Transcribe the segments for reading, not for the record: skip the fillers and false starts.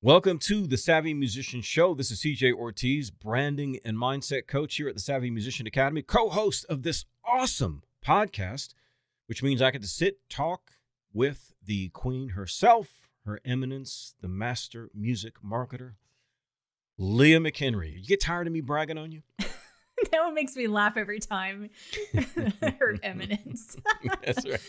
Welcome to the Savvy Musician Show. This is CJ Ortiz, branding and mindset coach here at the Savvy Musician Academy, co-host of this awesome podcast, which means I get to sit, talk with the queen herself, her eminence, the master music marketer, Leah McHenry. You get tired of me bragging on you? That one makes me laugh every time. Her eminence. That's right.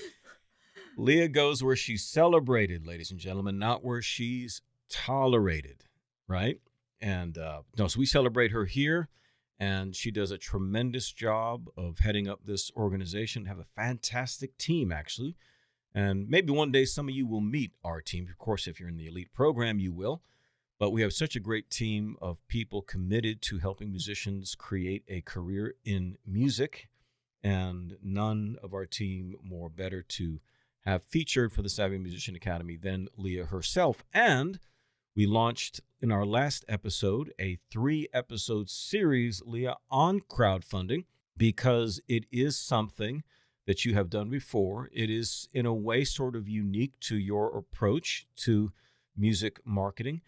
Leah goes where she's celebrated, ladies and gentlemen, not where she's tolerated, right? And so we celebrate her here, and she does a tremendous job of heading up this organization. Have a fantastic team, actually. And maybe one day some of you will meet our team. Of course, if you're in the elite program, you will. But we have such a great team of people committed to helping musicians create a career in music, and none of our team more better to have featured for the Savvy Musician Academy than Leah herself. And we launched in our last episode a 3-episode series, Leah, on crowdfunding, because it is something that you have done before. It is, in a way, sort of unique to your approach to music marketing.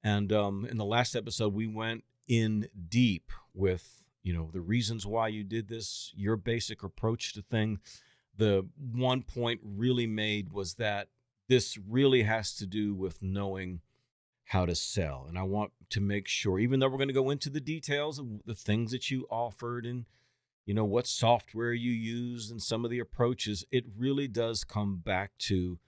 And in the last episode, we went in deep with, the reasons why you did this, your basic approach to things. The one point really made was that this really has to do with knowing how to sell. And I want to make sure, even though we're going to go into the details of the things that you offered and, what software you use and some of the approaches, it really does come back to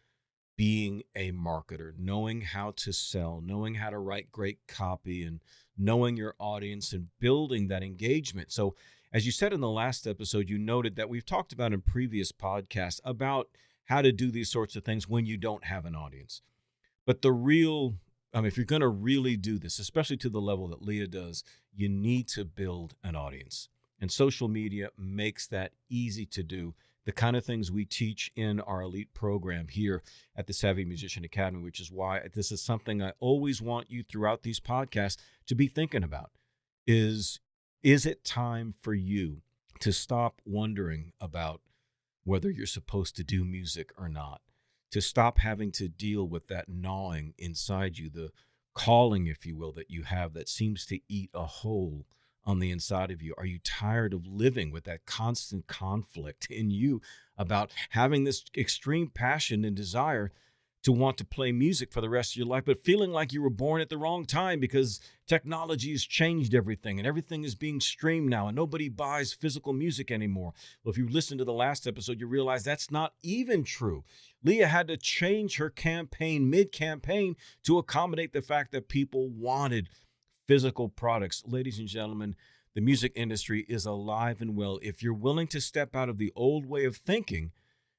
being a marketer, knowing how to sell, knowing how to write great copy, and knowing your audience and building that engagement. So as you said in the last episode, you noted that we've talked about in previous podcasts about how to do these sorts of things when you don't have an audience. But the real, if you're going to really do this, especially to the level that Leah does, you need to build an audience. And social media makes that easy to do. The kind of things we teach in our elite program here at the Savvy Musician Academy, which is why this is something I always want you throughout these podcasts to be thinking about, is it time for you to stop wondering about whether you're supposed to do music or not, to stop having to deal with that gnawing inside you, the calling, if you will, that you have that seems to eat a hole on the inside of you? Are you tired of living with that constant conflict in you about having this extreme passion and desire to want to play music for the rest of your life, but feeling like you were born at the wrong time because technology has changed everything and everything is being streamed now and nobody buys physical music anymore? Well, if you listened to the last episode, you realize that's not even true. Leah had to change her campaign mid-campaign to accommodate the fact that people wanted physical products. Ladies and gentlemen, the music industry is alive and well. If you're willing to step out of the old way of thinking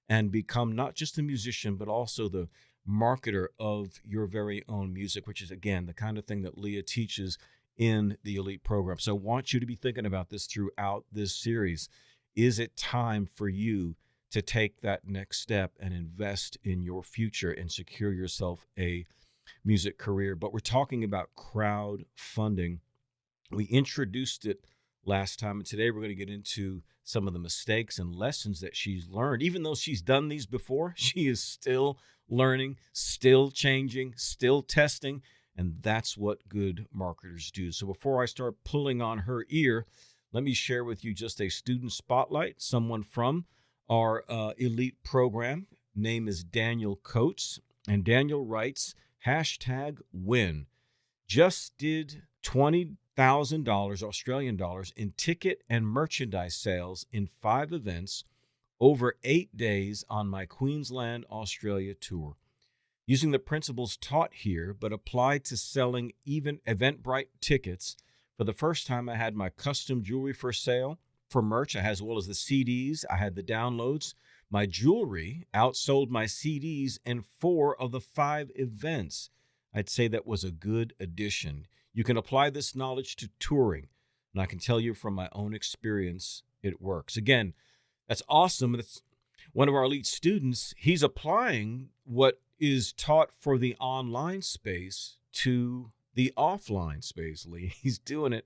and become not just a musician, but also the marketer of your very own music, which is, again, the kind of thing that Leah teaches in the elite program. So I want you to be thinking about this throughout this series. Is it time for you to take that next step and invest in your future and secure yourself a music career? But we're talking about crowdfunding. We introduced it last time, and today we're going to get into some of the mistakes and lessons that she's learned. Even though she's done these before, she is still learning, still changing, still testing, and that's what good marketers do. So before I start pulling on her ear, let me share with you just a student spotlight, someone from our elite program. Name is Daniel Coates, and Daniel writes, #win. Just did $20,000 Australian dollars in ticket and merchandise sales in 5 events over 8 days on my Queensland, Australia tour. Using the principles taught here, but applied to selling even Eventbrite tickets, for the first time I had my custom jewelry for sale for merch, as well as the CDs. I had the downloads. My jewelry outsold my CDs in 4 of the 5 events. I'd say that was a good addition. You can apply this knowledge to touring, and I can tell you from my own experience, it works. Again, that's awesome. It's one of our elite students. He's applying what is taught for the online space to the offline space, Lee. He's doing it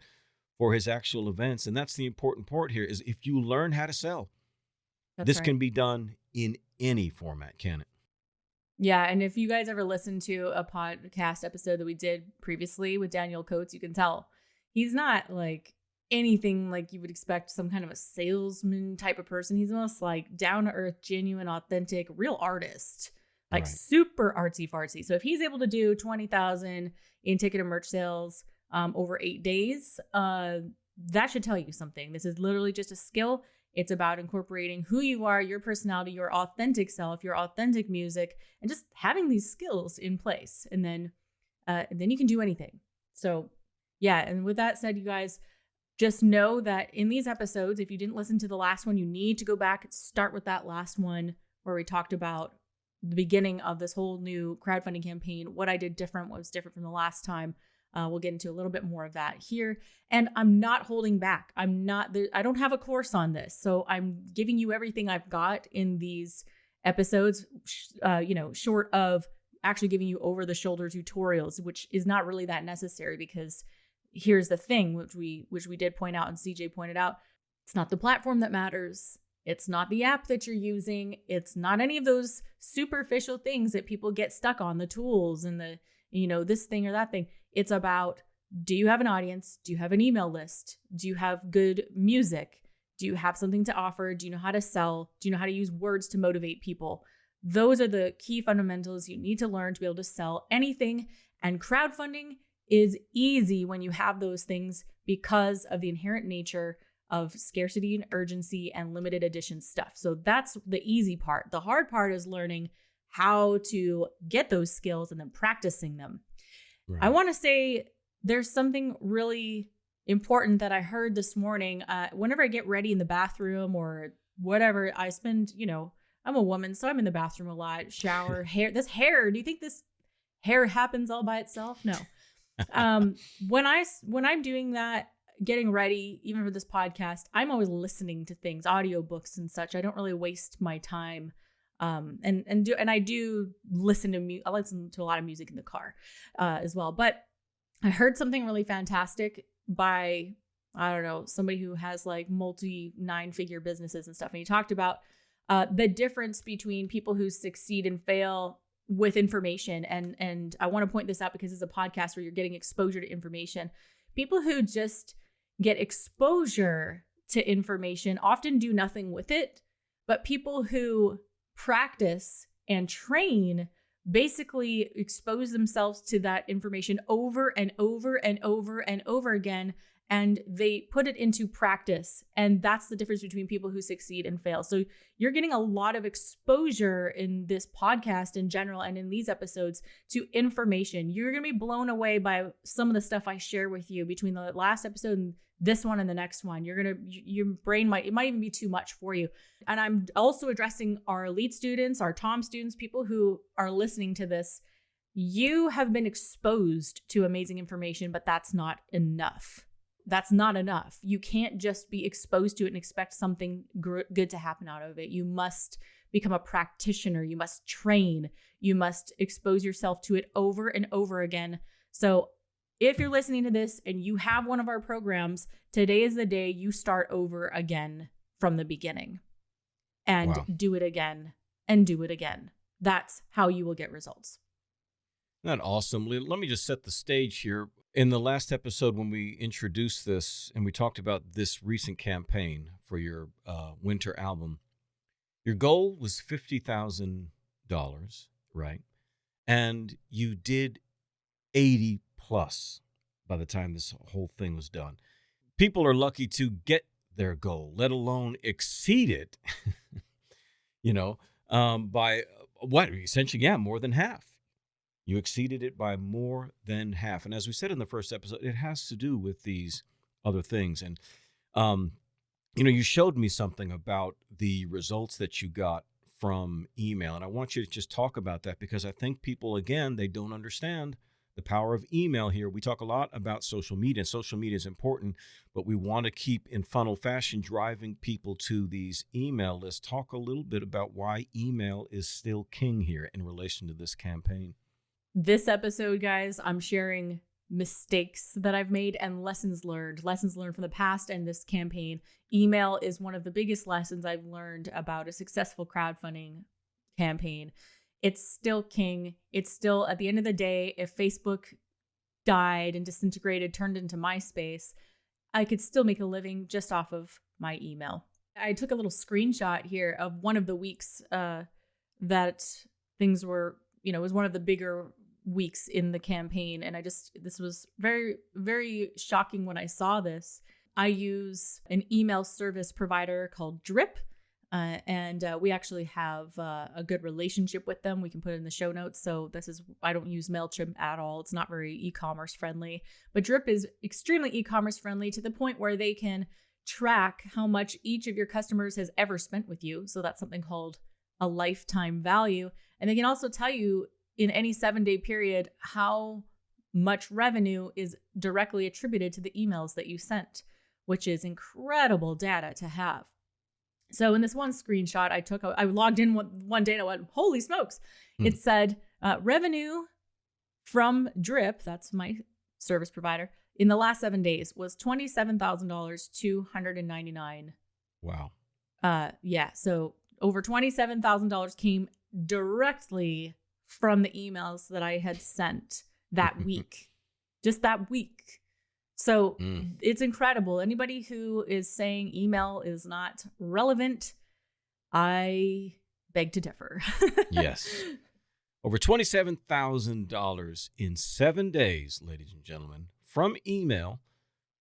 for his actual events, and that's the important part here, is if you learn how to sell, this can be done in any format, can it? Yeah. And if you guys ever listen to a podcast episode that we did previously with Daniel Coates, you can tell he's not like anything like you would expect some kind of a salesman type of person. He's almost like down to earth, genuine, authentic, real artist, like Right. super artsy fartsy. So if he's able to do 20,000 in ticket and merch sales over 8 days, that should tell you something. This is literally just a skill. It's about incorporating who you are, your personality, your authentic self, your authentic music, and just having these skills in place. And then you can do anything. So yeah. And with that said, you guys, just know that in these episodes, if you didn't listen to the last one, you need to go back and start with that last one where we talked about the beginning of this whole new crowdfunding campaign, what I did different, what was different from the last time. We'll get into a little bit more of that here. And I'm not holding back. I don't have a course on this. So I'm giving you everything I've got in these episodes, short of actually giving you over the shoulder tutorials, which is not really that necessary, because here's the thing, which we did point out and CJ pointed out. It's not the platform that matters. It's not the app that you're using. It's not any of those superficial things that people get stuck on, the tools and the, this thing or that thing. It's about, do you have an audience? Do you have an email list? Do you have good music? Do you have something to offer? Do you know how to sell? Do you know how to use words to motivate people? Those are the key fundamentals you need to learn to be able to sell anything. And crowdfunding is easy when you have those things because of the inherent nature of scarcity and urgency and limited edition stuff. So that's the easy part. The hard part is learning how to get those skills and then practicing them. Right. I want to say there's something really important that I heard this morning. Whenever I get ready in the bathroom or whatever, I spend, I'm a woman, so I'm in the bathroom a lot, shower, hair. This hair, do you think this hair happens all by itself? No. When I'm doing that, getting ready, even for this podcast, I'm always listening to things, audiobooks and such. I don't really waste my time. I do listen to I listen to a lot of music in the car as well. But I heard something really fantastic by, I don't know, somebody who has like multi 9-figure businesses and stuff. And he talked about the difference between people who succeed and fail with information. And I want to point this out because it's a podcast where you're getting exposure to information. People who just get exposure to information often do nothing with it, but people who practice and train basically expose themselves to that information over and over and over and over again, and they put it into practice. And that's the difference between people who succeed and fail. So you're getting a lot of exposure in this podcast in general and in these episodes to information. You're going to be blown away by some of the stuff I share with you between the last episode and this one and the next one. Your brain might even be too much for you. And I'm also addressing our elite students, our TOM students, people who are listening to this. You have been exposed to amazing information, but that's not enough. That's not enough. You can't just be exposed to it and expect something good to happen out of it. You must become a practitioner. You must train. You must expose yourself to it over and over again. So if you're listening to this and you have one of our programs, today is the day you start over again from the beginning and do it again and do it again. That's how you will get results. Isn't that awesome? Let me just set the stage here. In the last episode, when we introduced this and we talked about this recent campaign for your winter album, your goal was $50,000, right? And you did 80 plus by the time this whole thing was done. People are lucky to get their goal, let alone exceed it, by what? Essentially, more than half. You exceeded it by more than half. And as we said in the first episode, it has to do with these other things. And, you showed me something about the results that you got from email. And I want you to just talk about that because I think people, again, they don't understand the power of email here. We talk a lot about social media, and social media is important, but we want to keep in funnel fashion driving people to these email lists. Talk a little bit about why email is still king here in relation to this campaign. This episode, guys, I'm sharing mistakes that I've made and lessons learned from the past and this campaign. Email is one of the biggest lessons I've learned about a successful crowdfunding campaign. it's still king. It's still, at the end of the day, if Facebook died and disintegrated, turned into Myspace, I could still make a living just off of my email. I took a little screenshot here of one of the weeks that things were, it was one of the bigger weeks in the campaign. And this was very, very shocking when I saw this. I use an email service provider called Drip. And we actually have a good relationship with them. We can put it in the show notes. So I don't use MailChimp at all. It's not very e-commerce friendly, but Drip is extremely e-commerce friendly to the point where they can track how much each of your customers has ever spent with you. So that's something called a lifetime value. And they can also tell you in any 7-day period how much revenue is directly attributed to the emails that you sent, which is incredible data to have. So in this one screenshot I took, I logged in one day and I went, holy smokes. It said revenue from Drip, that's my service provider, in the last 7 days was $27,299. Wow. Yeah. So over $27,000 came directly from the emails that I had sent that week, just that week. So it's incredible. Anybody who is saying email is not relevant, I beg to differ. Yes. Over $27,000 in 7 days, ladies and gentlemen, from email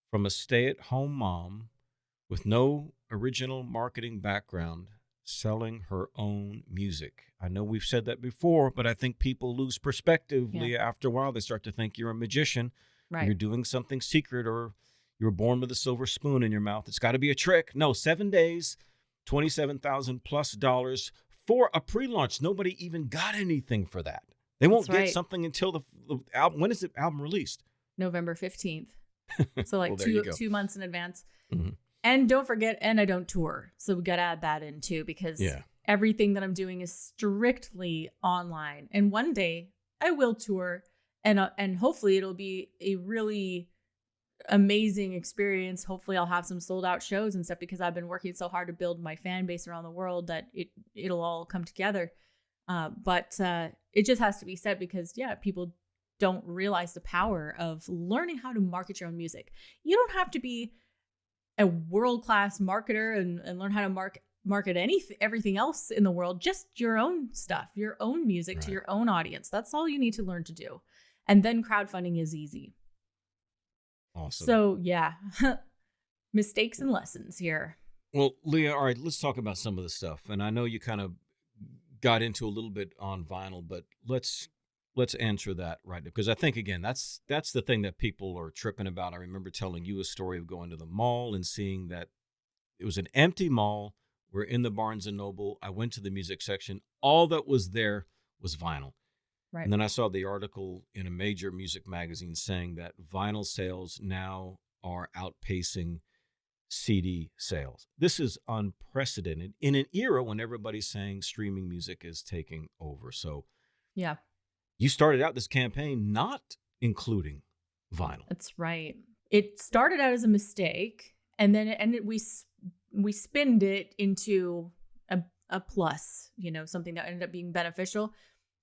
from a stay-at-home mom with no original marketing background selling her own music. I know we've said that before, but I think people lose perspective, Leah. After a while, they start to think you're a magician. Right. You're doing something secret, or you're born with a silver spoon in your mouth. It's got to be a trick. No, 7 days, $27,000+ for a pre-launch. Nobody even got anything for that. They won't get something until the album. When is the album released? November 15th. So like well, 2 months in advance. And don't forget, and I don't tour. So we got to add that in too, because everything that I'm doing is strictly online. And one day I will tour. And hopefully it'll be a really amazing experience. Hopefully I'll have some sold out shows and stuff, because I've been working so hard to build my fan base around the world that it'll all come together. But it just has to be said, because people don't realize the power of learning how to market your own music. You don't have to be a world-class marketer and learn how to market everything else in the world. Just your own stuff, your own music to your own audience. That's all you need to learn to do. And then crowdfunding is easy. Awesome. So mistakes and lessons here. Well, Leah, all right, let's talk about some of the stuff. And I know you kind of got into a little bit on vinyl, but let's answer that right now, because I think, again, that's the thing that people are tripping about. I remember telling you a story of going to the mall and seeing that it was an empty mall. We're in the Barnes & Noble. I went to the music section. All that was there was vinyl. Right. And then I saw the article in a major music magazine saying that vinyl sales now are outpacing CD sales. This is unprecedented in an era when everybody's saying streaming music is taking over. So you started out this campaign not including vinyl. That's right. It started out as a mistake, and then we spinned it into a plus, something that ended up being beneficial.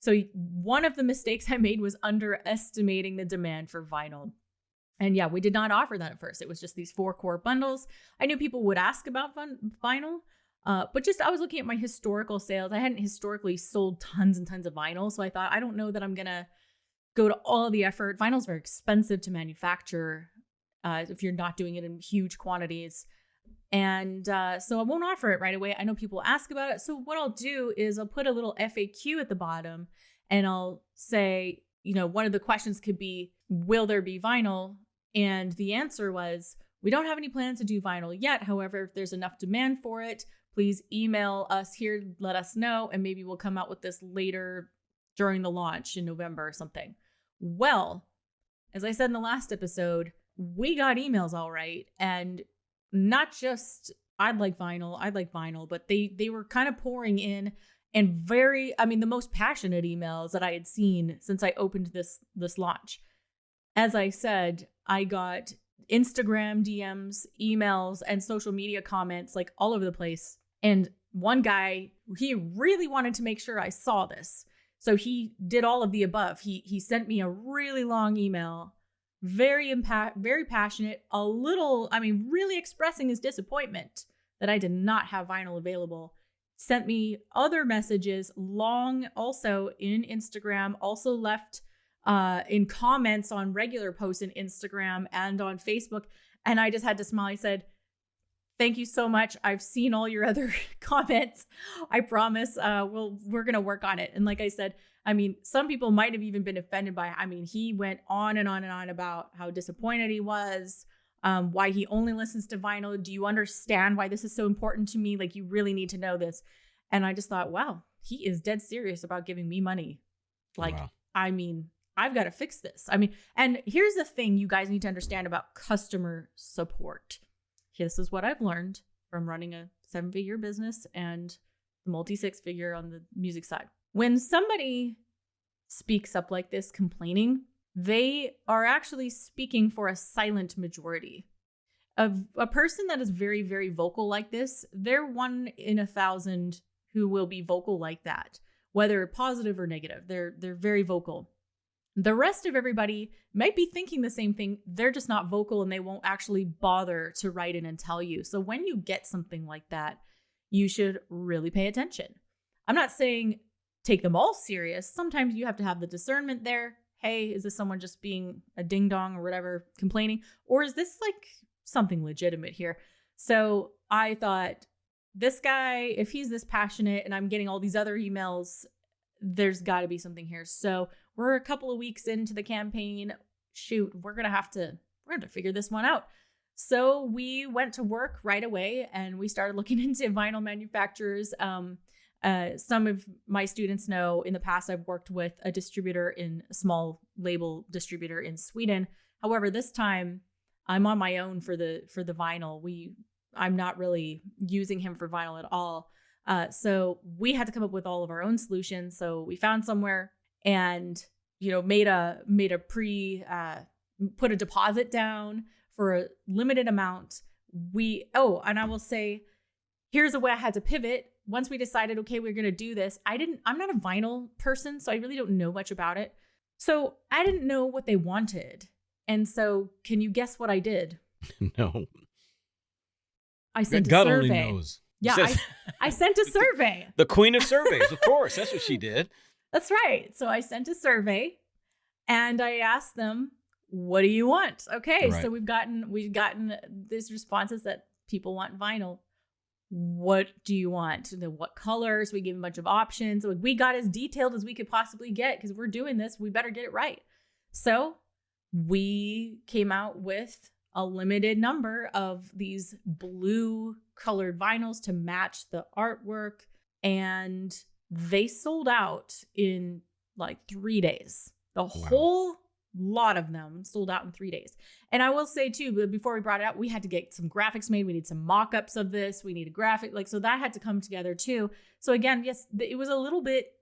So one of the mistakes I made was underestimating the demand for vinyl. And we did not offer that at first. It was just these 4 core bundles. I knew people would ask about vinyl, but I was looking at my historical sales. I hadn't historically sold tons and tons of vinyl. So I thought, I don't know that I'm going to go to all the effort. Vinyl's very expensive to manufacture if you're not doing it in huge quantities. And so I won't offer it right away. I know people ask about it. So what I'll do is I'll put a little FAQ at the bottom, and I'll say, one of the questions could be, will there be vinyl? And the answer was, we don't have any plans to do vinyl yet. However, if there's enough demand for it, please email us here, let us know, and maybe we'll come out with this later during the launch in November or something. Well, as I said in the last episode, we got emails all right. And not just I'd like vinyl, but they were kind of pouring in, and the most passionate emails that I had seen since I opened this launch. As I said, I got Instagram DMs, emails, and social media comments all over the place. And one guy, he really wanted to make sure I saw this. So he did all of the above. He sent me a really long email, very passionate, really expressing his disappointment that I did not have vinyl available. Sent me other messages, long, also in Instagram, also left in comments on regular posts in Instagram and on Facebook. And I just had to smile. I said, thank you so much. I've seen all your other comments. I promise we're going to work on it. And like I said, some people might have even been offended by it. He went on and on and on about how disappointed he was, why he only listens to vinyl. Do you understand why this is so important to me? Like, you really need to know this. And I just thought, wow, he is dead serious about giving me money. Like, wow. I've got to fix this. And here's the thing you guys need to understand about customer support. This is what I've learned from running a 7-figure business and multi-6-figure on the music side. When somebody speaks up like this, complaining, they are actually speaking for a silent majority. A person that is very, very vocal like this, they're 1 in 1,000 who will be vocal like that, whether positive or negative. They're very vocal. The rest of everybody might be thinking the same thing. They're just not vocal and they won't actually bother to write in and tell you. So when you get something like that, you should really pay attention. I'm not saying take them all serious. Sometimes you have to have the discernment there. Hey, is this someone just being a ding dong or whatever, complaining? Or is this like something legitimate here? So I thought, this guy, if he's this passionate and I'm getting all these other emails, there's got to be something here. So we're a couple of weeks into the campaign. Shoot, we're going to have to figure this one out. So we went to work right away and we started looking into vinyl manufacturers. Some of my students know in the past I've worked with a small label distributor in Sweden. However, this time I'm on my own for the vinyl. I'm not really using him for vinyl at all. So we had to come up with all of our own solutions. So we found somewhere and, put a deposit down for a limited amount. And I will say, here's a way I had to pivot. Once we decided, okay, we're going to do this. I'm not a vinyl person, so I really don't know much about it. So I didn't know what they wanted. And so can you guess what I did? No. I sent God a survey. only knows. Yeah, I sent a survey. The queen of surveys, of course. That's what she did. That's right. So I sent a survey and I asked them, what do you want? Okay, right. So we've gotten these responses that people want vinyl. What do you want? What colors? We gave a bunch of options. We got as detailed as we could possibly get because we're doing this. We better get it right. So we came out with a limited number of these blue colored vinyls to match the artwork. And they sold out in like 3 days. The whole lot of them sold out in 3 days. And I will say too, before we brought it out, we had to get some graphics made. We need some mock-ups of this. We need a graphic, so that had to come together too. So again, yes, it was a little bit,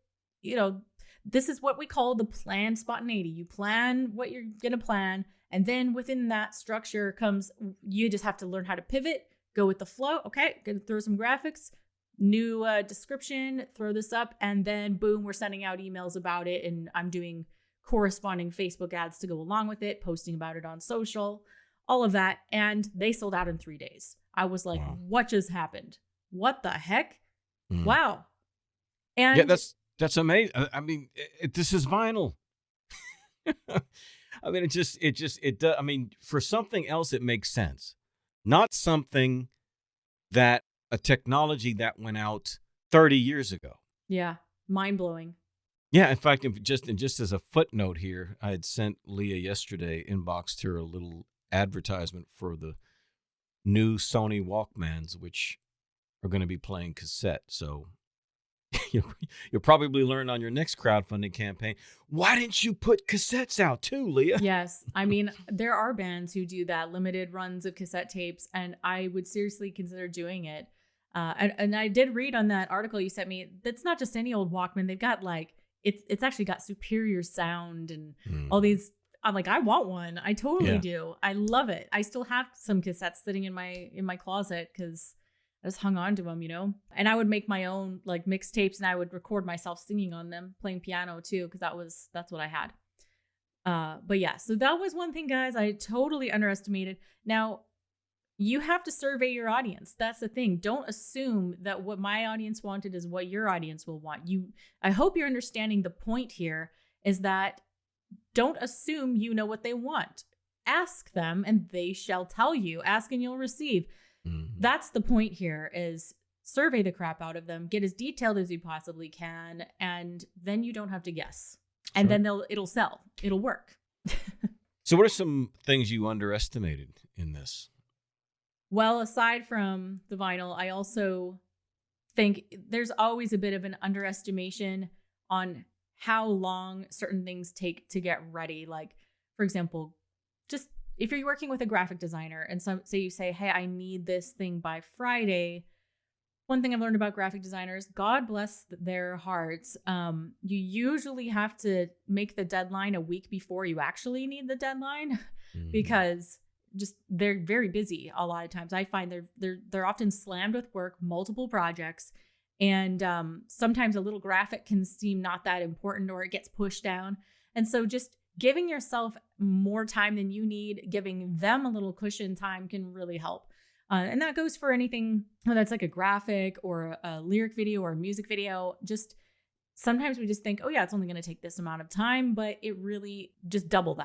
this is what we call the planned spontaneity. You plan what you're going to plan. And then within that structure comes, you just have to learn how to pivot, go with the flow. Okay, gonna throw some graphics, new description, throw this up, and then boom, we're sending out emails about it. And I'm doing corresponding Facebook ads to go along with it, posting about it on social, all of that. And they sold out in 3 days. I was like, wow. What just happened? What the heck? Mm. Wow. And yeah, that's amazing. This is vinyl. It does. For something else, it makes sense. Not something that a technology that went out 30 years ago. Yeah. Mind blowing. Yeah. In fact, just as a footnote here, I had sent Leah yesterday, inboxed her a little advertisement for the new Sony Walkmans, which are going to be playing cassette. So you'll probably learn on your next crowdfunding campaign. Why didn't you put cassettes out too, Leah? Yes. There are bands who do that, limited runs of cassette tapes, and I would seriously consider doing it. And I did read on that article you sent me, that's not just any old Walkman. They've got it's actually got superior sound and all these. I'm like, I want one. I totally do. I love it. I still have some cassettes sitting in my closet because I just hung on to them, and I would make my own like mixtapes and I would record myself singing on them, playing piano too, because that's what I had. But yeah, so that was one thing, guys, I totally underestimated. Now, you have to survey your audience. That's the thing. Don't assume that what my audience wanted is what your audience will want. I hope you're understanding the point here is that don't assume you know what they want. Ask them and they shall tell you. Ask and you'll receive. Mm-hmm. That's the point here is survey the crap out of them. Get as detailed as you possibly can. And then you don't have to guess. And then it'll sell. It'll work. So what are some things you underestimated in this? Well, aside from the vinyl, I also think there's always a bit of an underestimation on how long certain things take to get ready. Like, for example, just if you're working with a graphic designer and say you say, hey, I need this thing by Friday. One thing I've learned about graphic designers, God bless their hearts, you usually have to make the deadline a week before you actually need the deadline because just they're very busy a lot of times. I find they're often slammed with work, multiple projects, and sometimes a little graphic can seem not that important or it gets pushed down. And so just giving yourself more time than you need, giving them a little cushion time can really help. And that goes for anything that's like a graphic or a lyric video or a music video. Just sometimes we just think, oh yeah, it's only going to take this amount of time, but it really just double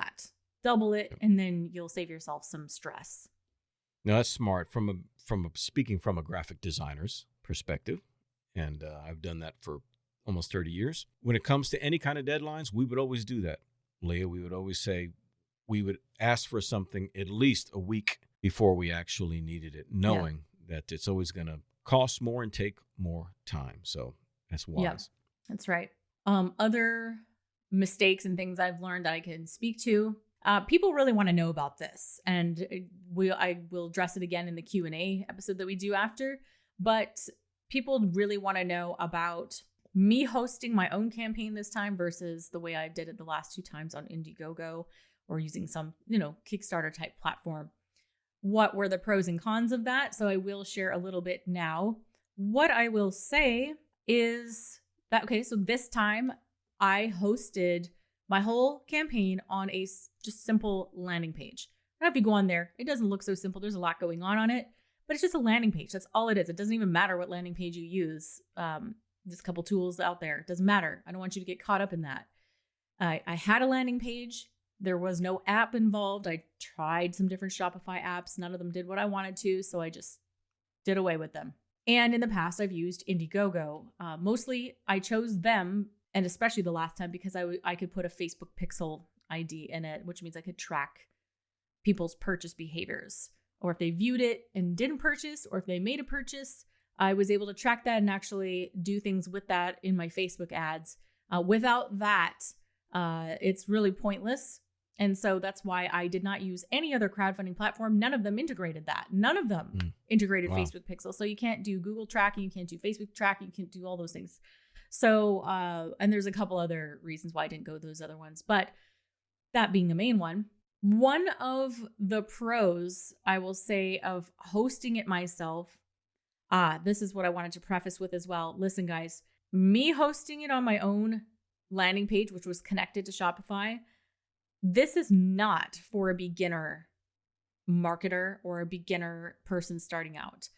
it, and then you'll save yourself some stress. No, that's smart speaking from a graphic designer's perspective. And I've done that for almost 30 years. When it comes to any kind of deadlines, we would always do that. Leah, we would always say we would ask for something at least a week before we actually needed it, knowing that it's always going to cost more and take more time. So that's wise. Yeah, that's right. Other mistakes and things I've learned that I can speak to. People really want to know about this, and I will address it again in the Q&A episode that we do after. But people really want to know about me hosting my own campaign this time versus the way I did it the last 2 times on Indiegogo or using some, Kickstarter type platform. What were the pros and cons of that? So I will share a little bit now. What I will say is that, so this time I hosted my whole campaign on a just simple landing page. I don't know if you go on there, it doesn't look so simple. There's a lot going on it, but it's just a landing page. That's all it is. It doesn't even matter what landing page you use. There's a couple tools out there. It doesn't matter. I don't want you to get caught up in that. I had a landing page. There was no app involved. I tried some different Shopify apps. None of them did what I wanted to, so I just did away with them. And in the past, I've used Indiegogo. Mostly, I chose them, and especially the last time, because I could put a Facebook Pixel ID in it, which means I could track people's purchase behaviors. Or if they viewed it and didn't purchase, or if they made a purchase, I was able to track that and actually do things with that in my Facebook ads. Without that, it's really pointless. And so that's why I did not use any other crowdfunding platform. None of them integrated that. None of them integrated Facebook Pixel. So you can't do Google tracking. You can't do Facebook tracking. You can't do all those things. So, and there's a couple other reasons why I didn't go those other ones. But that being the main one of the pros, I will say, of hosting it myself. This is what I wanted to preface with as well. Listen, guys, me hosting it on my own landing page, which was connected to Shopify, this is not for a beginner marketer or a beginner person starting out.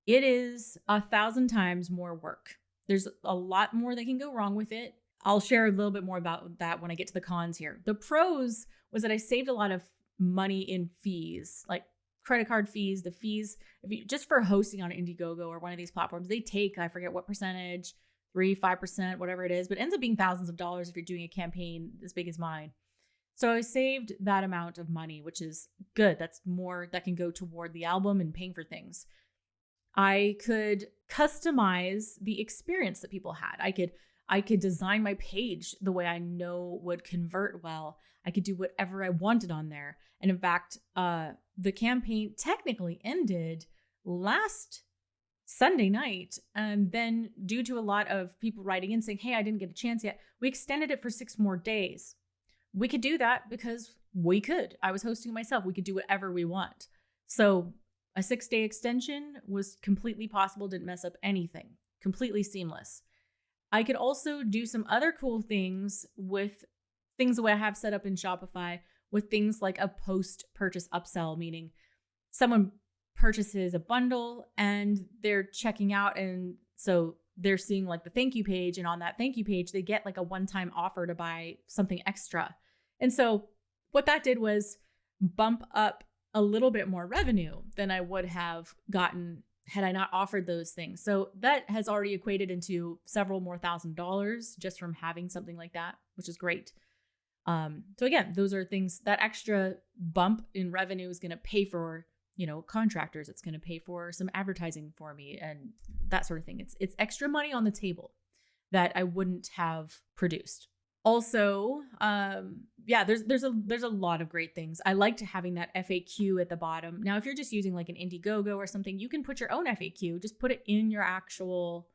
It is 1,000 times more work. There's a lot more that can go wrong with it. I'll share a little bit more about that when I get to the cons here. The pros was that I saved a lot of money in fees, like credit card fees, the fees, just for hosting on Indiegogo or one of these platforms. They take, I forget what percentage, 3-5%, whatever it is, but it ends up being thousands of dollars if you're doing a campaign as big as mine. So I saved that amount of money, which is good. That's more that can go toward the album and paying for things. I could customize the experience that people had. I could design my page the way I know would convert well. I could do whatever I wanted on there. And in fact, the campaign technically ended last Sunday night. And then due to a lot of people writing in saying, hey, I didn't get a chance yet, we extended it for 6 more days. We could do that because we could. I was hosting myself. We could do whatever we want. So A 6-day extension was completely possible, didn't mess up anything, completely seamless. I could also do some other cool things with things the way I have set up in Shopify, with things like a post-purchase upsell, meaning someone purchases a bundle and they're checking out, and so they're seeing like the thank you page, and on that thank you page they get like a one-time offer to buy something extra. And so what that did was bump up a little bit more revenue than I would have gotten had I not offered those things. So that has already equated into several more $1,000s just from having something like that, which is great. So again, those are things that extra bump in revenue is going to pay for, contractors. It's going to pay for some advertising for me and that sort of thing. It's extra money on the table that I wouldn't have produced. Also, there's a lot of great things. I liked having that FAQ at the bottom. Now, if you're just using like an Indiegogo or something, you can put your own FAQ. Just put it in your actual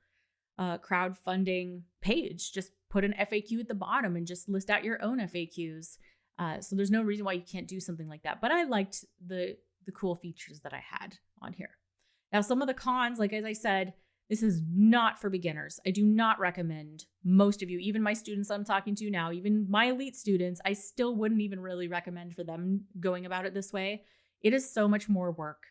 crowdfunding page. Just put an FAQ at the bottom and just list out your own FAQs. So there's no reason why you can't do something like that. But I liked the cool features that I had on here. Now, some of the cons, like as I said, this is not for beginners. I do not recommend most of you, even my students I'm talking to now, even my elite students, I still wouldn't even really recommend for them going about it this way. It is so much more work.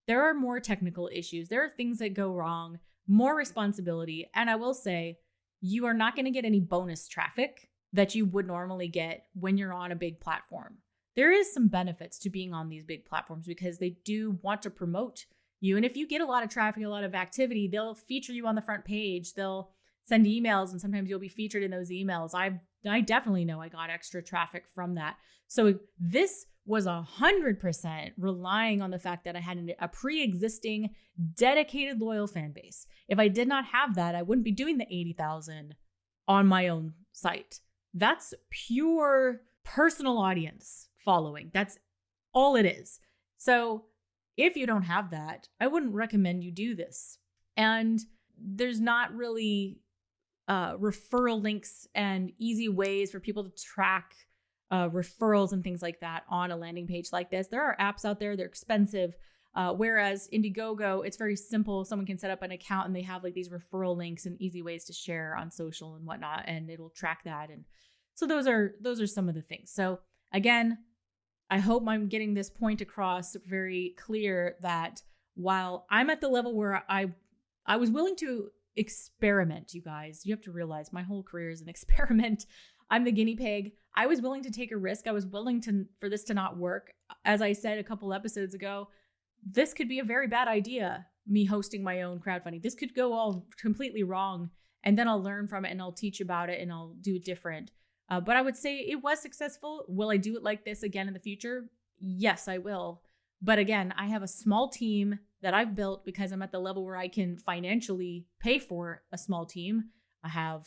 There are more technical issues. There are things that go wrong, more responsibility. And I will say, you are not going to get any bonus traffic that you would normally get when you're on a big platform. There is some benefits to being on these big platforms because they do want to promote you. And if you get a lot of traffic, a lot of activity, they'll feature you on the front page. They'll send emails and sometimes you'll be featured in those emails. I definitely know I got extra traffic from that. So this was 100% relying on the fact that I had a pre-existing dedicated loyal fan base. If I did not have that, I wouldn't be doing the 80,000 on my own site. That's pure personal audience following. That's all it is. So if you don't have that, I wouldn't recommend you do this. And there's not really referral links and easy ways for people to track referrals and things like that on a landing page like this. There are apps out there, they're expensive. Whereas Indiegogo, it's very simple. Someone can set up an account and they have like these referral links and easy ways to share on social and whatnot, and it'll track that. And so those are some of the things. So again, I hope I'm getting this point across very clear that while I'm at the level where I was willing to experiment, you guys, you have to realize my whole career is an experiment. I'm the guinea pig. I was willing to take a risk. I was willing for this to not work. As I said a couple episodes ago, this could be a very bad idea, me hosting my own crowdfunding. This could go all completely wrong, and then I'll learn from it and I'll teach about it and I'll do it different. But I would say it was successful. Will I do it like this again in the future? Yes, I will. But again, I have a small team that I've built because I'm at the level where I can financially pay for a small team. I have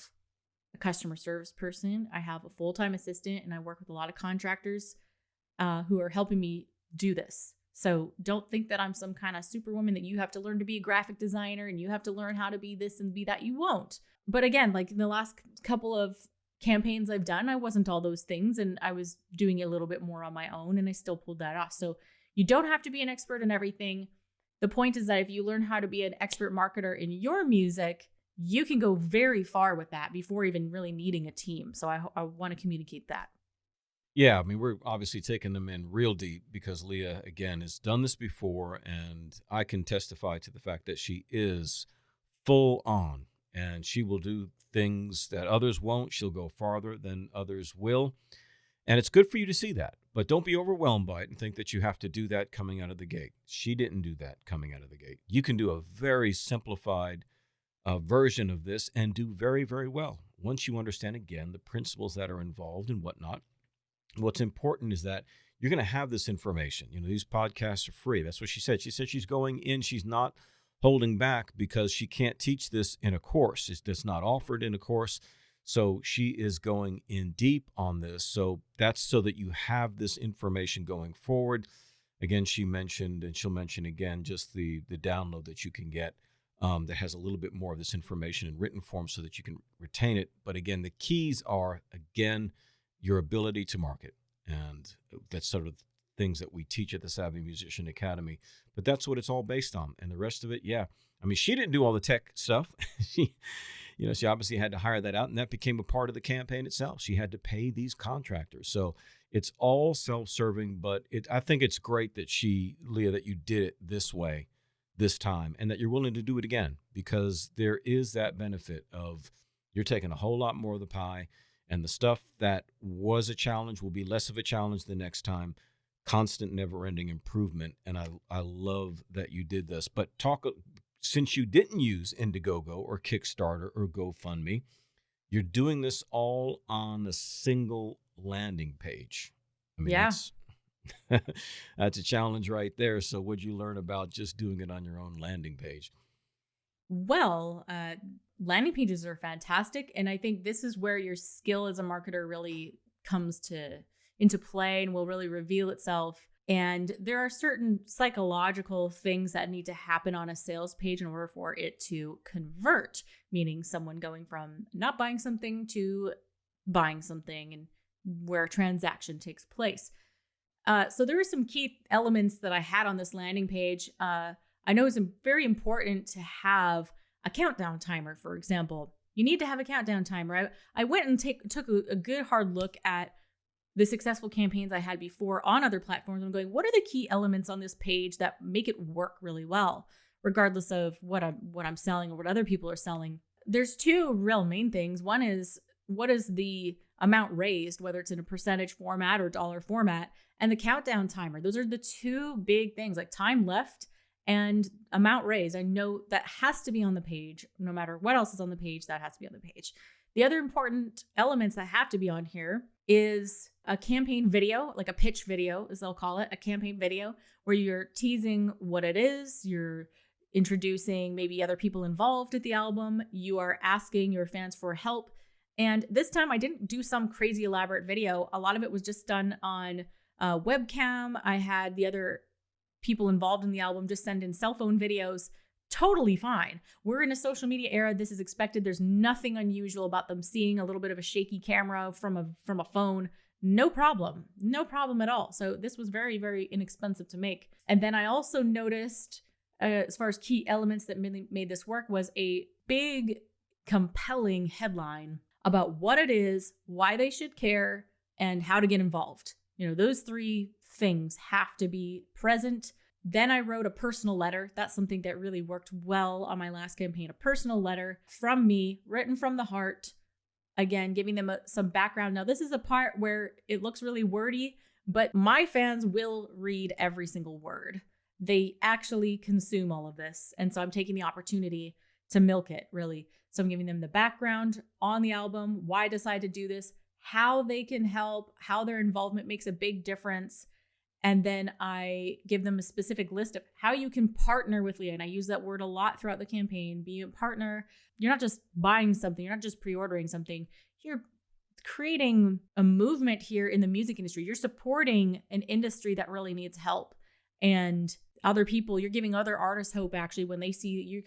a customer service person. I have a full-time assistant, and I work with a lot of contractors who are helping me do this. So don't think that I'm some kind of superwoman that you have to learn to be a graphic designer and you have to learn how to be this and be that. You won't. But again, like in the last couple of campaigns I've done, I wasn't all those things, and I was doing it a little bit more on my own, and I still pulled that off. So you don't have to be an expert in everything. The point is that if you learn how to be an expert marketer in your music, you can go very far with that before even really needing a team. So I want to communicate that. Yeah, I mean, we're obviously taking them in real deep because Leah, again, has done this before, and I can testify to the fact that she is full on, and she will do things that others won't. She'll go farther than others will, and it's good for you to see that. But don't be overwhelmed by it and think that you have to do that coming out of the gate. She didn't do that coming out of the gate. You can do a very simplified version of this and do very, very well once you understand, again, the principles that are involved and whatnot. What's important is that you're going to have this information. These podcasts are free. That's what she said. She said she's going in. She's not holding back because she can't teach this in a course. It's not offered in a course. So she is going in deep on this. So that's so that you have this information going forward. Again, she mentioned, and she'll mention again, just the download that you can get that has a little bit more of this information in written form so that you can retain it. But again, the keys are, again, your ability to market. And that's sort of things that we teach at the Savvy Musician Academy. But that's what it's all based on. And the rest of it, yeah. I mean, she didn't do all the tech stuff. she obviously had to hire that out, and that became a part of the campaign itself. She had to pay these contractors. So it's all self-serving, but I think it's great that Leah, that you did it this way, this time, and that you're willing to do it again, because there is that benefit of you're taking a whole lot more of the pie, and the stuff that was a challenge will be less of a challenge the next time. Constant, never-ending improvement, and I love that you did this. But since you didn't use Indiegogo or Kickstarter or GoFundMe, you're doing this all on a single landing page. I mean, Yeah. that's a challenge right there. So what'd you learn about just doing it on your own landing page? Well, landing pages are fantastic. And I think this is where your skill as a marketer really comes into play and will really reveal itself. And there are certain psychological things that need to happen on a sales page in order for it to convert, meaning someone going from not buying something to buying something, and where a transaction takes place. So there were some key elements that I had on this landing page. I know it's very important to have a countdown timer, for example. You need to have a countdown timer. I went and took a good hard look at the successful campaigns I had before on other platforms. I'm going, what are the key elements on this page that make it work really well, regardless of what I'm selling or what other people are selling? There's two real main things. One is, what is the amount raised, whether it's in a percentage format or dollar format, and the countdown timer. Those are the two big things, like time left and amount raised. I know that has to be on the page. No matter what else is on the page, that has to be on the page. The other important elements that have to be on here is a campaign video, like a pitch video, as they'll call it, a campaign video, where you're teasing what it is, you're introducing maybe other people involved at the album, you are asking your fans for help. And this time I didn't do some crazy elaborate video. A lot of it was just done on webcam. I had the other people involved in the album just send in cell phone videos. Totally fine. We're in a social media era. This is expected. There's nothing unusual about them seeing a little bit of a shaky camera from a phone. No problem. No problem at all. So this was very, very inexpensive to make. And then I also noticed, as far as key elements that made this work, was a big, compelling headline about what it is, why they should care, and how to get involved. Those three things have to be present. Then I wrote a personal letter. That's something that really worked well on my last campaign. A personal letter from me, written from the heart. Again, giving them some background. Now, this is a part where it looks really wordy, but my fans will read every single word. They actually consume all of this. And so I'm taking the opportunity to milk it, really. So I'm giving them the background on the album, why I decided to do this, how they can help, how their involvement makes a big difference. And then I give them a specific list of how you can partner with Leah. And I use that word a lot throughout the campaign. Being a partner, you're not just buying something, you're not just pre-ordering something. You're creating a movement here in the music industry. You're supporting an industry that really needs help. And other people, you're giving other artists hope, actually, when they see you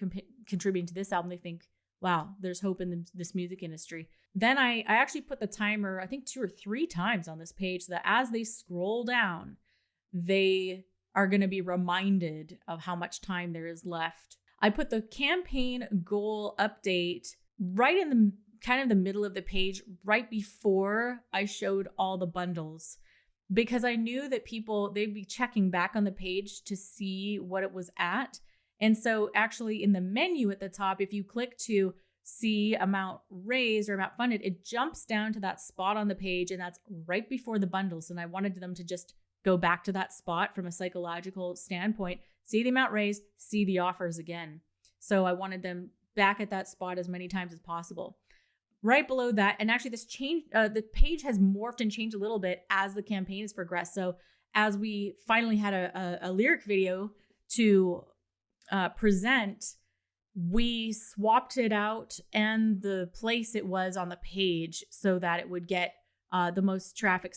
contributing to this album, they think, wow, there's hope in this music industry. Then I actually put the timer, I think 2 or 3 times on this page, so that as they scroll down, they are going to be reminded of how much time there is left. I put the campaign goal update right in the kind of the middle of the page, right before I showed all the bundles, because I knew that they'd be checking back on the page to see what it was at. And so actually in the menu at the top, if you click to see amount raised or amount funded, it jumps down to that spot on the page, and that's right before the bundles. And I wanted them to just go back to that spot from a psychological standpoint, see the amount raised, see the offers again. So I wanted them back at that spot as many times as possible. Right below that, and actually this change, the page has morphed and changed a little bit as the campaign has progressed. So as we finally had a lyric video to present, we swapped it out and the place it was on the page so that it would get the most traffic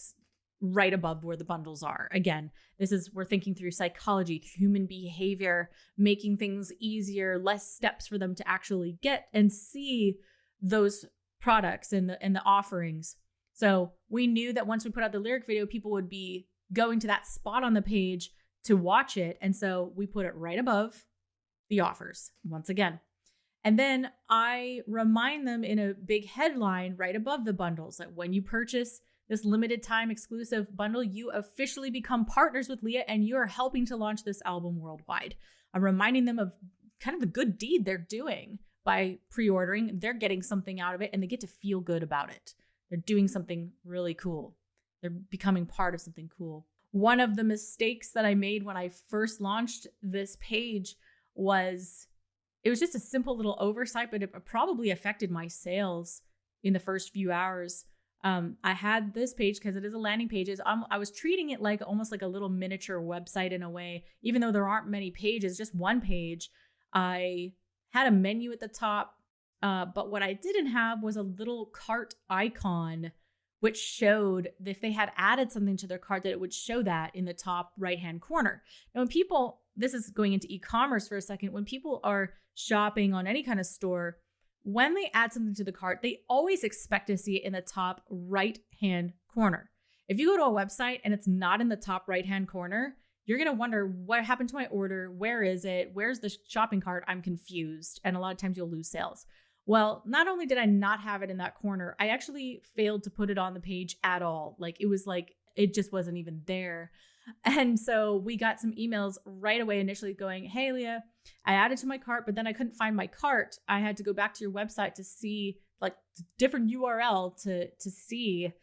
right above where the bundles are. Again, we're thinking through psychology, human behavior, making things easier, less steps for them to actually get and see those products and the offerings. So we knew that once we put out the lyric video, people would be going to that spot on the page to watch it. And so we put it right above the offers once again. And then I remind them in a big headline right above the bundles that when you purchase this limited time exclusive bundle, you officially become partners with Leah and you are helping to launch this album worldwide. I'm reminding them of kind of the good deed they're doing by pre-ordering. They're getting something out of it and they get to feel good about it. They're doing something really cool. They're becoming part of something cool. One of the mistakes that I made when I first launched this page was it was just a simple little oversight, but it probably affected my sales in the first few hours. I had this page because it is a landing page. I was treating it like almost like a little miniature website in a way, even though there aren't many pages, just one page. I had a menu at the top, but what I didn't have was a little cart icon, which showed that if they had added something to their cart, that it would show that in the top right-hand corner. Now, when people, this is going into e-commerce for a second, when people are shopping on any kind of store, when they add something to the cart, they always expect to see it in the top right-hand corner. If you go to a website and it's not in the top right-hand corner, you're going to wonder what happened to my order? Where is it? Where's the shopping cart? I'm confused. And a lot of times you'll lose sales. Well, not only did I not have it in that corner, I actually failed to put it on the page at all. Like it just wasn't even there. And so we got some emails right away initially going, "Hey, Leah, I added to my cart, but then I couldn't find my cart. I had to go back to your website to see like different URL to see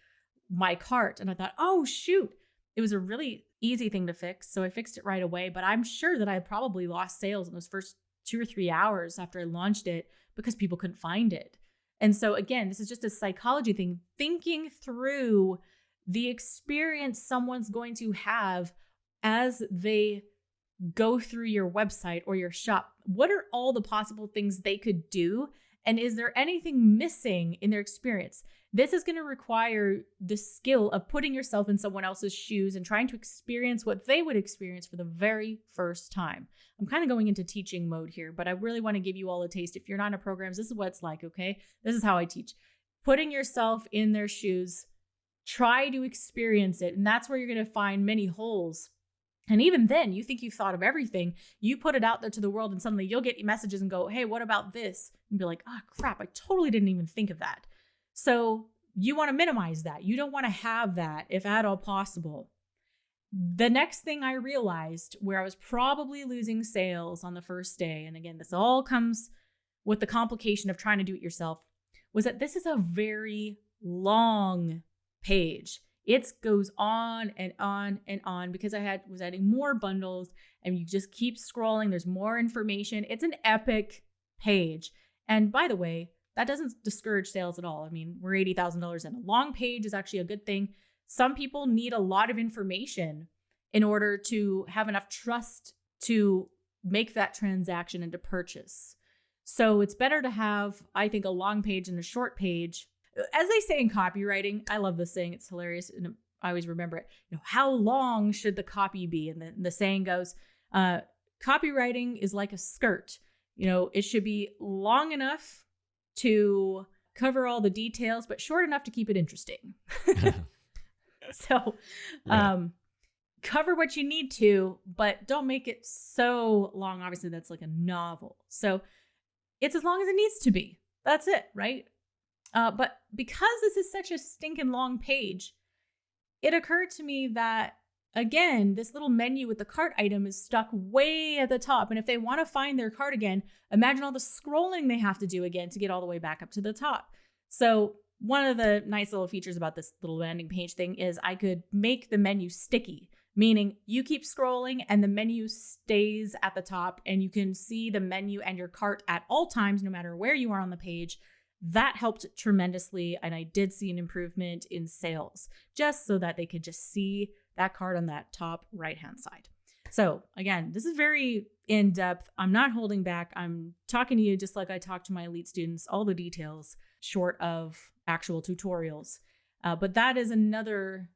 my cart." And I thought, oh, shoot. It was a really easy thing to fix. So I fixed it right away. But I'm sure that I probably lost sales in those first 2 or 3 hours after I launched it because people couldn't find it. And so again, this is just a psychology thing, thinking through the experience someone's going to have as they go through your website or your shop. What are all the possible things they could do? And is there anything missing in their experience? This is going to require the skill of putting yourself in someone else's shoes and trying to experience what they would experience for the very first time. I'm kind of going into teaching mode here, but I really want to give you all a taste. If you're not in programs, this is what it's like, okay? This is how I teach. Putting yourself in their shoes, try to experience it. And that's where you're going to find many holes. And even then, you think you've thought of everything. You put it out there to the world and suddenly you'll get messages and go, "Hey, what about this?" And be like, "Oh, crap, I totally didn't even think of that." So you want to minimize that. You don't want to have that if at all possible. The next thing I realized where I was probably losing sales on the first day, and again, this all comes with the complication of trying to do it yourself, was that this is a very long page. It goes on and on and on because I was adding more bundles and you just keep scrolling. There's more information. It's an epic page. And by the way, that doesn't discourage sales at all. I mean, we're $80,000 in. A long page is actually a good thing. Some people need a lot of information in order to have enough trust to make that transaction and to purchase. So it's better to have, I think, a long page and a short page. As they say in copywriting, I love this saying, it's hilarious, and I always remember it. How long should the copy be? And the saying goes, copywriting is like a skirt. It should be long enough to cover all the details, but short enough to keep it interesting. So, cover what you need to, but don't make it so long. Obviously, that's like a novel. So it's as long as it needs to be. That's it, right? But because this is such a stinking long page, it occurred to me that, again, this little menu with the cart item is stuck way at the top. And if they want to find their cart again, imagine all the scrolling they have to do again to get all the way back up to the top. So one of the nice little features about this little landing page thing is I could make the menu sticky, meaning you keep scrolling and the menu stays at the top and you can see the menu and your cart at all times, no matter where you are on the page. That helped tremendously. And I did see an improvement in sales just so that they could just see that card on that top right-hand side. So again, this is very in-depth. I'm not holding back. I'm talking to you just like I talk to my elite students, all the details short of actual tutorials. But that is another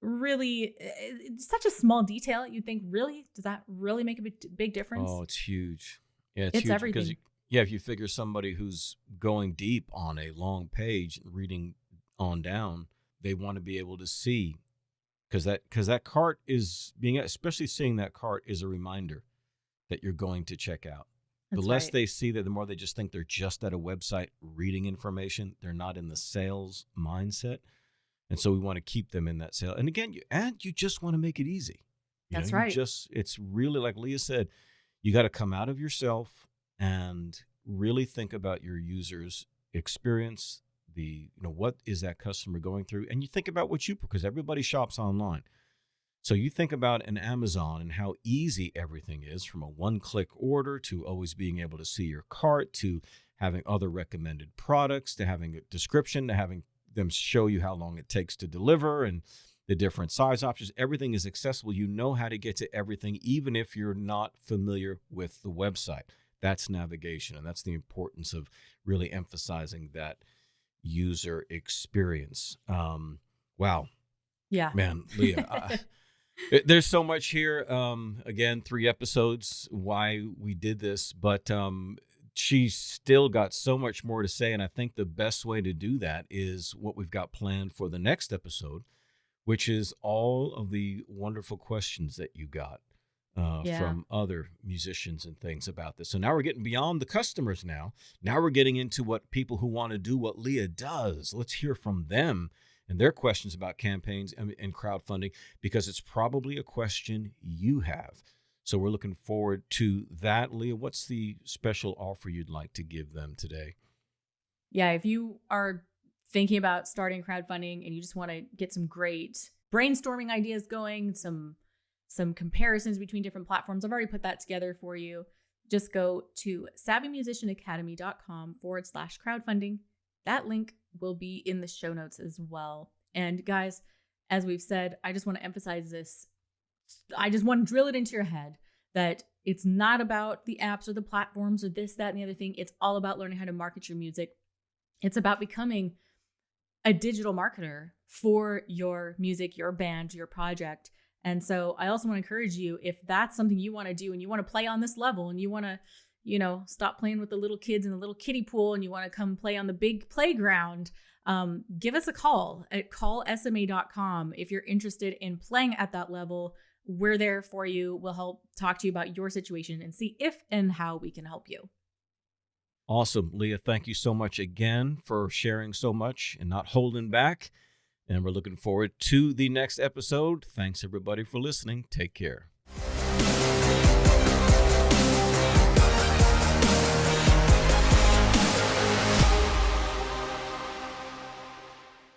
really, it's such a small detail. You think, really? Does that really make a big difference? Oh, it's huge. Yeah, it's huge everything. Because if you figure somebody who's going deep on a long page, reading on down, they want to be able to see because that cart is being, especially seeing that cart is a reminder that you're going to check out. The That's less right. they see that, the more they just think they're just at a website reading information. They're not in the sales mindset. And so we want to keep them in that sale. And again, you just want to make it easy. That's right. It's really like Leah said, you got to come out of yourself and really think about your user's experience, what is that customer going through? And you think about because everybody shops online. So you think about an Amazon and how easy everything is, from a one-click order to always being able to see your cart, to having other recommended products, to having a description, to having them show you how long it takes to deliver and the different size options. Everything is accessible. You know how to get to everything, even if you're not familiar with the website. That's navigation, and that's the importance of really emphasizing that user experience. Wow. Yeah. Man, Leah, there's so much here. Again, 3 episodes, why we did this, but she's still got so much more to say. And I think the best way to do that is what we've got planned for the next episode, which is all of the wonderful questions that you got from other musicians and things about this. So now we're getting beyond the customers now. Now we're getting into what people who want to do what Leah does. Let's hear from them and their questions about campaigns and crowdfunding, because it's probably a question you have. So we're looking forward to that. Leah, what's the special offer you'd like to give them today? Yeah, if you are thinking about starting crowdfunding and you just want to get some great brainstorming ideas going, some comparisons between different platforms, I've already put that together for you. Just go to savvymusicianacademy.com/crowdfunding. That link will be in the show notes as well. And guys, as we've said, I just want to emphasize this. I just want to drill it into your head that it's not about the apps or the platforms or this, that, and the other thing. It's all about learning how to market your music. It's about becoming a digital marketer for your music, your band, your project. And so I also want to encourage you, if that's something you want to do and you want to play on this level and you want to, stop playing with the little kids in the little kiddie pool and you want to come play on the big playground, give us a call at callsma.com. If you're interested in playing at that level, we're there for you. We'll help talk to you about your situation and see if and how we can help you. Awesome. Leah, thank you so much again for sharing so much and not holding back. And we're looking forward to the next episode. Thanks, everybody, for listening. Take care.